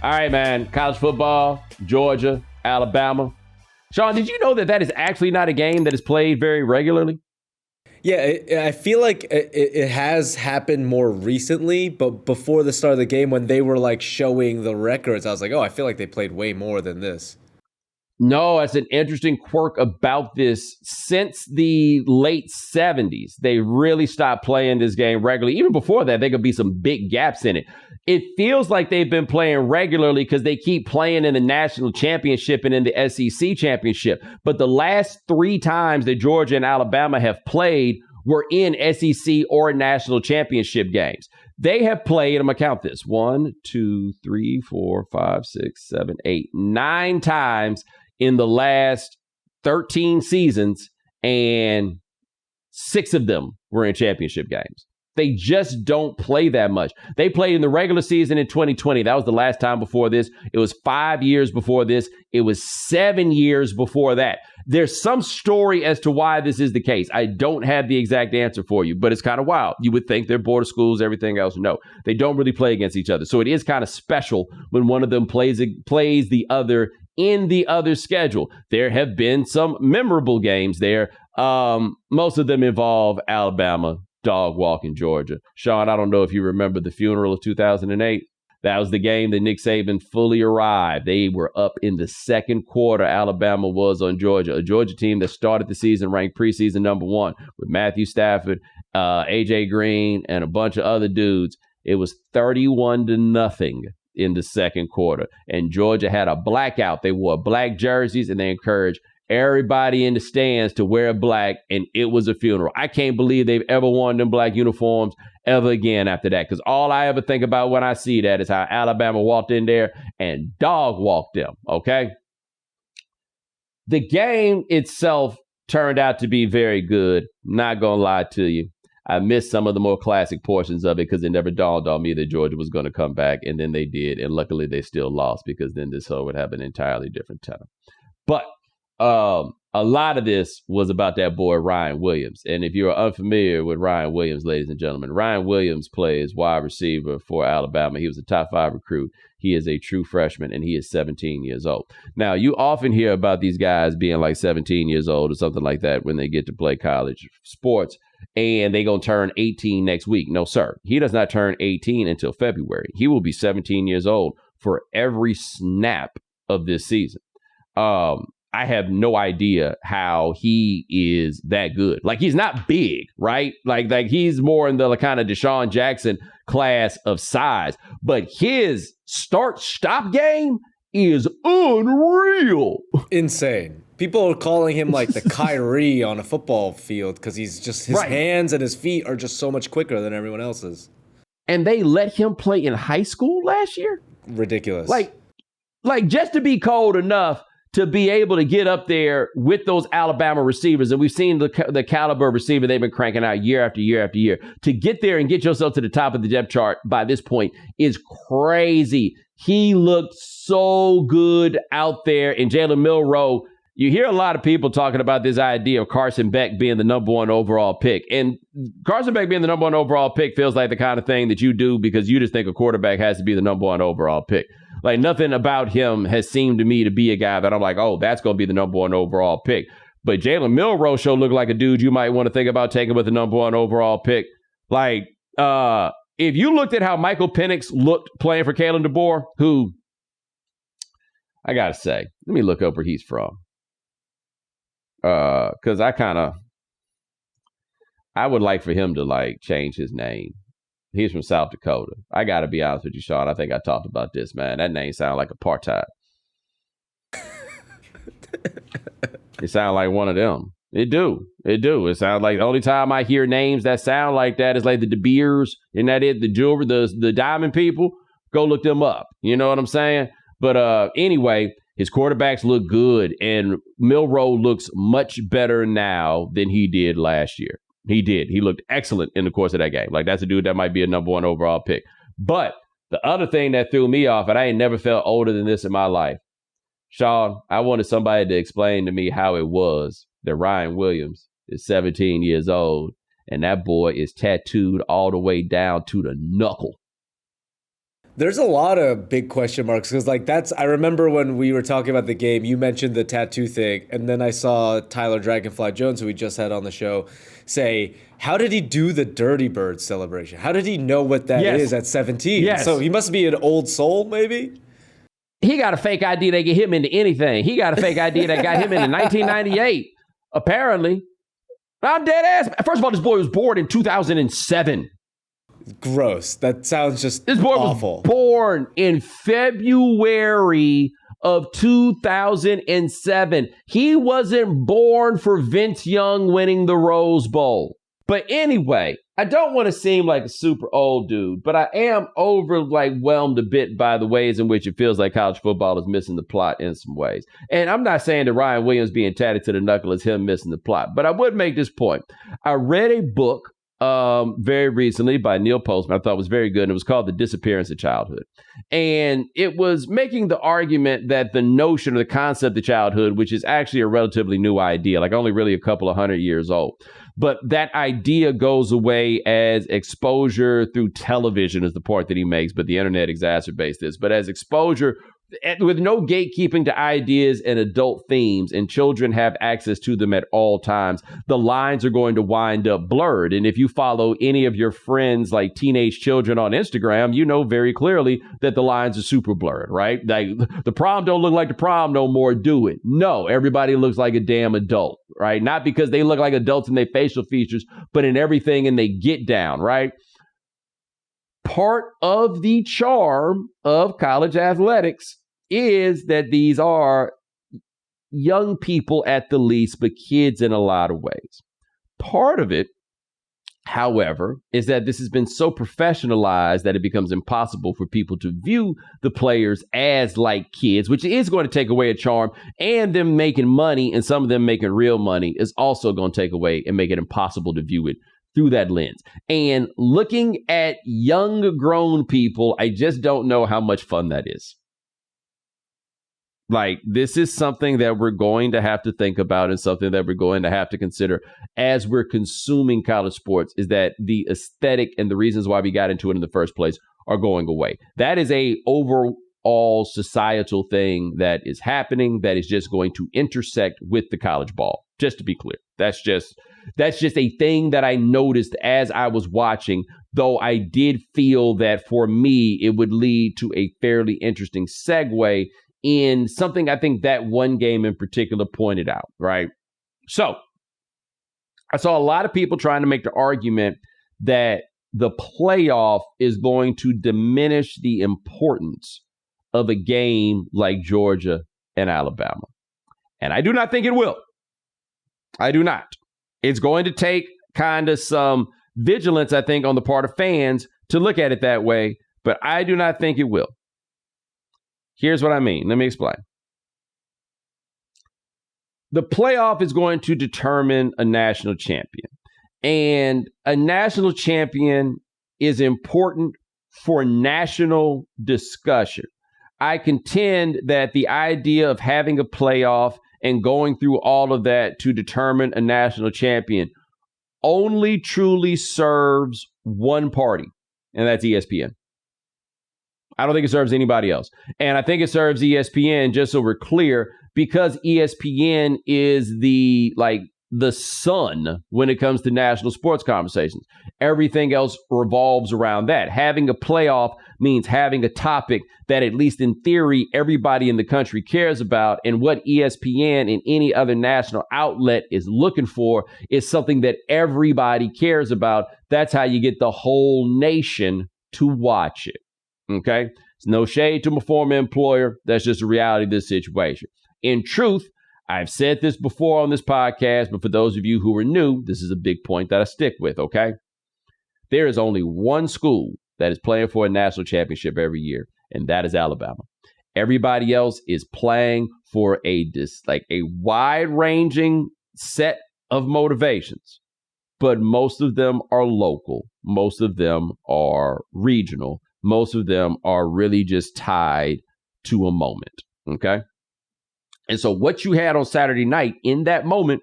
All right, man. College football, Georgia, Alabama. Sean, did you know that is actually not a game that is played very regularly? Yeah, I feel like it has happened more recently, but before the start of the game, when they were like showing the records, I was like, oh, I feel like they played way more than this. No, that's an interesting quirk about this. Since the late 70s, they really stopped playing this game regularly. Even before that, there could be some big gaps in it. It feels like they've been playing regularly because they keep playing in the national championship and in the SEC championship. But the last 3 times that Georgia and Alabama have played were in SEC or national championship games. They have played, I'm going to count this, 1, 2, 3, 4, 5, 6, 7, 8, 9 times in the last 13 seasons, and 6 of them were in championship games. They just don't play that much. They played in the regular season in 2020. That was the last time before this. It was 5 years before this. It was 7 years before that. There's some story as to why this is the case. I don't have the exact answer for you, but it's kind of wild. You would think they're border schools, everything else. No, they don't really play against each other. So it is kind of special when one of them plays the other in the other schedule. There have been some memorable games there. Most of them involve Alabama dog walking Georgia. Sean, I don't know if you remember the funeral of 2008. That was the game that Nick Saban fully arrived. They were up in the second quarter. Alabama was on Georgia, a Georgia team that started the season ranked preseason number 1 with Matthew Stafford, AJ Green, and a bunch of other dudes. It was 31-0 in the second quarter, and Georgia had a blackout. They wore black jerseys, and they encouraged everybody in the stands to wear black, and it was a funeral. I can't believe they've ever worn them black uniforms ever again after that, because all I ever think about when I see that is how Alabama walked in there and dog walked them, okay? The game itself turned out to be very good. Not going to lie to you. I missed some of the more classic portions of it because it never dawned on me that Georgia was going to come back, and then they did, and luckily they still lost because then this whole would have an entirely different tenor. But a lot of this was about that boy Ryan Williams. And if you're unfamiliar with Ryan Williams, ladies and gentlemen, Ryan Williams plays wide receiver for Alabama. He was a top 5 recruit. He is a true freshman, and he is 17 years old. Now, you often hear about these guys being like 17 years old or something like that when they get to play college sports, and they going to turn 18 next week. No, sir. He does not turn 18 until February. He will be 17 years old for every snap of this season. I have no idea how he is that good. Like, he's not big, right? Like he's more in the kind of Deshaun Jackson class of size. But his start-stop game is unreal. Insane. People are calling him like the Kyrie on a football field because he's just, his hands and his feet are just so much quicker than everyone else's. And they let him play in high school last year? Ridiculous. Like just to be cold enough to be able to get up there with those Alabama receivers. And we've seen the caliber receiver they've been cranking out year after year after year. To get there and get yourself to the top of the depth chart by this point is crazy. He looked so good out there. And Jalen Milroe, you hear a lot of people talking about this idea of Carson Beck being the number 1 overall pick. And Carson Beck being the number 1 overall pick feels like the kind of thing that you do because you just think a quarterback has to be the number 1 overall pick. Like, nothing about him has seemed to me to be a guy that I'm like, oh, that's going to be the number 1 overall pick. But Jalen Milroe sure looked like a dude you might want to think about taking with the number 1 overall pick. Like, if you looked at how Michael Penix looked playing for Kalen DeBoer, who, I got to say, let me look up where he's from. Because I would like for him to, like, change his name. He's from South Dakota. I got to be honest with you, Sean. I think I talked about this, man. That name sounds like apartheid. It sounds like one of them. It do. It sounds like the only time I hear names that sound like that is like the De Beers, and that it, the jewelry, the diamond people. Go look them up. You know what I'm saying? But anyway, his quarterbacks look good, and Milroe looks much better now than he did last year. He did. He looked excellent in the course of that game. Like, that's a dude that might be a number 1 overall pick. But the other thing that threw me off, and I ain't never felt older than this in my life, Sean, I wanted somebody to explain to me how it was that Ryan Williams is 17 years old, and that boy is tattooed all the way down to the knuckle. There's a lot of big question marks because, like, I remember when we were talking about the game, you mentioned the tattoo thing, and then I saw Tyler Dragonfly Jones, who we just had on the show, say, how did he do the Dirty Bird celebration? How did he know what that is at 17? Yes. So he must be an old soul, maybe? He got a fake ID that get him into anything. He got a fake ID that got him into 1998, apparently. I'm dead ass. First of all, this boy was born in 2007. Gross. That sounds just This boy awful. was born in February of 2007. He wasn't born for Vince Young winning the Rose Bowl. But anyway, I don't want to seem like a super old dude, but I am overwhelmed a bit by the ways in which it feels like college football is missing the plot in some ways. And I'm not saying that Ryan Williams being tatted to the knuckle is him missing the plot, but I would make this point. I read a book very recently by Neil Postman I thought was very good, and it was called The Disappearance of Childhood. And it was making the argument that the notion or the concept of childhood, which is actually a relatively new idea, like only really a couple of 100 years old, but that idea goes away as exposure through television is the point that he makes, but the internet exacerbates this. But as exposure with no gatekeeping to ideas and adult themes, and children have access to them at all times, the lines are going to wind up blurred. And if you follow any of your friends, like teenage children on Instagram, you know very clearly that the lines are super blurred, right? Like, the prom don't look like the prom no more, do it? No, everybody looks like a damn adult, right? Not because they look like adults in their facial features, but in everything, and they get down, right? Part of the charm of college athletics is that these are young people at the least, but kids in a lot of ways. Part of it, however, is that this has been so professionalized that it becomes impossible for people to view the players as like kids, which is going to take away a charm, and them making money and some of them making real money is also going to take away and make it impossible to view it through that lens. And looking at young grown people, I just don't know how much fun that is. Like, this is something that we're going to have to think about, and something that we're going to have to consider as we're consuming college sports, is that the aesthetic and the reasons why we got into it in the first place are going away. That is a overall societal thing that is happening that is just going to intersect with the college ball. Just to be clear, that's just a thing that I noticed as I was watching, though I did feel that for me, it would lead to a fairly interesting segue in something I think that one game in particular pointed out, right? So I saw a lot of people trying to make the argument that the playoff is going to diminish the importance of a game like Georgia and Alabama. And I do not think it will. I do not. It's going to take kind of some vigilance, I think, on the part of fans to look at it that way, but I do not think it will. Here's what I mean. Let me explain. The playoff is going to determine a national champion. And a national champion is important for national discussion. I contend that the idea of having a playoff and going through all of that to determine a national champion only truly serves one party, and that's ESPN. I don't think it serves anybody else. And I think it serves ESPN, just so we're clear, because ESPN is the sun when it comes to national sports conversations. Everything else revolves around that. Having a playoff means having a topic that, at least in theory, everybody in the country cares about. And what ESPN and any other national outlet is looking for is something that everybody cares about. That's how you get the whole nation to watch it. Okay? It's no shade to my former employer. That's just the reality of this situation. In truth, I've said this before on this podcast, but for those of you who are new, this is a big point that I stick with, okay? There is only one school that is playing for a national championship every year, and that is Alabama. Everybody else is playing for a wide-ranging set of motivations, but most of them are local. Most of them are regional. Most of them are really just tied to a moment, okay? And so what you had on Saturday night in that moment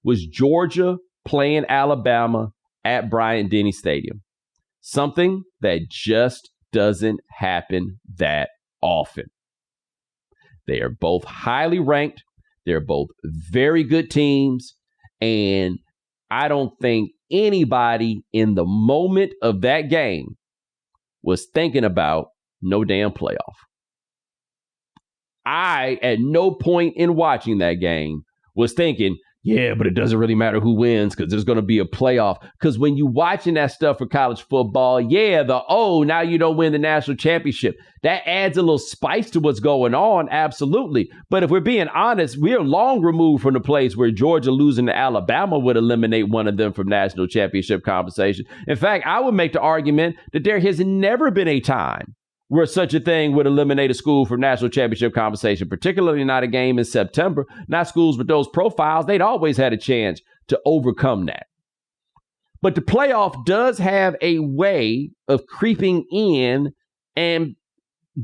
was Georgia playing Alabama at Bryant-Denny Stadium, something that just doesn't happen that often. They are both highly ranked. They're both very good teams. And I don't think anybody in the moment of that game was thinking about no damn playoff. I, at no point in watching that game, was thinking, yeah, but it doesn't really matter who wins because there's going to be a playoff. Because when you're watching that stuff for college football, now you don't win the national championship. That adds a little spice to what's going on, absolutely. But if we're being honest, we're long removed from the place where Georgia losing to Alabama would eliminate one of them from national championship conversation. In fact, I would make the argument that there has never been a time where such a thing would eliminate a school from national championship conversation, particularly not a game in September. Not schools with those profiles. They'd always had a chance to overcome that. But the playoff does have a way of creeping in and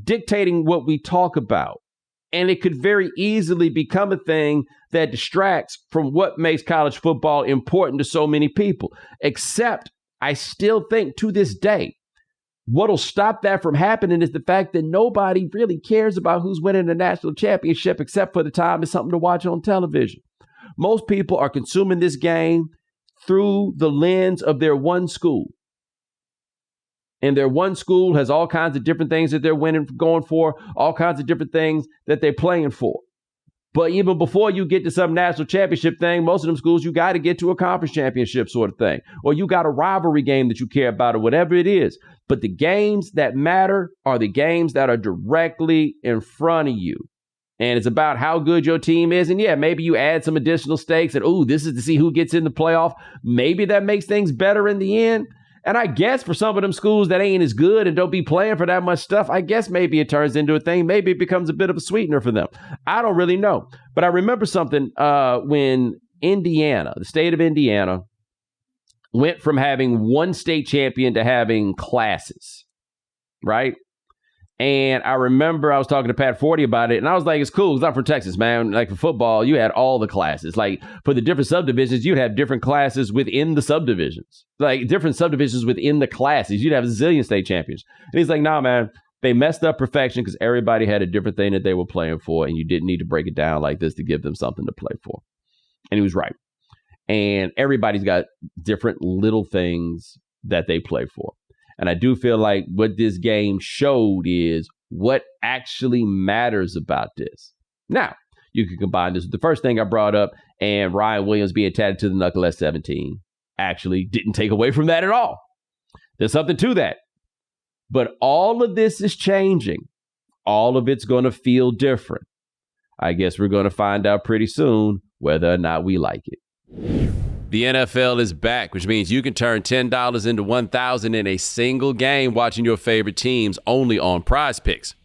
dictating what we talk about. And it could very easily become a thing that distracts from what makes college football important to so many people. Except I still think to this day, what'll stop that from happening is the fact that nobody really cares about who's winning the national championship except for the time it's something to watch on television. Most people are consuming this game through the lens of their one school. And their one school has all kinds of different things that they're going for, all kinds of different things that they're playing for. But even before you get to some national championship thing, most of them schools, you got to get to a conference championship sort of thing. Or you got a rivalry game that you care about or whatever it is. But the games that matter are the games that are directly in front of you. And it's about how good your team is. And yeah, maybe you add some additional stakes and, this is to see who gets in the playoff. Maybe that makes things better in the end. And I guess for some of them schools that ain't as good and don't be playing for that much stuff, I guess maybe it turns into a thing. Maybe it becomes a bit of a sweetener for them. I don't really know. But I remember something when Indiana, the state of Indiana, went from having one state champion to having classes, right? And I remember I was talking to Pat Forty about it, and I was like, it's cool because I'm from Texas, man. Like for football, you had all the classes. Like for the different subdivisions, you'd have different classes within the subdivisions, like different subdivisions within the classes. You'd have a zillion state champions. And he's like, nah, man, they messed up perfection because everybody had a different thing that they were playing for, and you didn't need to break it down like this to give them something to play for. And he was right. And everybody's got different little things that they play for. And I do feel like what this game showed is what actually matters about this. Now, you can combine this with the first thing I brought up, and Ryan Williams being tatted to the knuckle at 17 actually didn't take away from that at all. There's something to that. But all of this is changing. All of it's going to feel different. I guess we're going to find out pretty soon whether or not we like it. The NFL is back, which means you can turn $10 into $1,000 in a single game watching your favorite teams only on Prize Picks.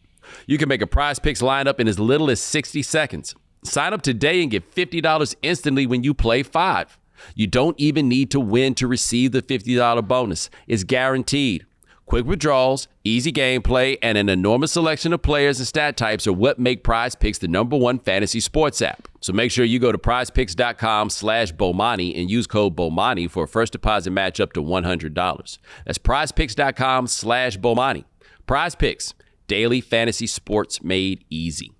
You can make a Prize Picks lineup in as little as 60 seconds. Sign up today and get $50 instantly when you play 5. You don't even need to win to receive the $50 bonus. It's guaranteed. Quick withdrawals, easy gameplay, and an enormous selection of players and stat types are what make Prize Picks the #1 fantasy sports app. So make sure you go to prizepicks.com/Bomani and use code Bomani for a first deposit match up to $100. That's prizepicks.com/Bomani. Prize Picks, daily fantasy sports made easy.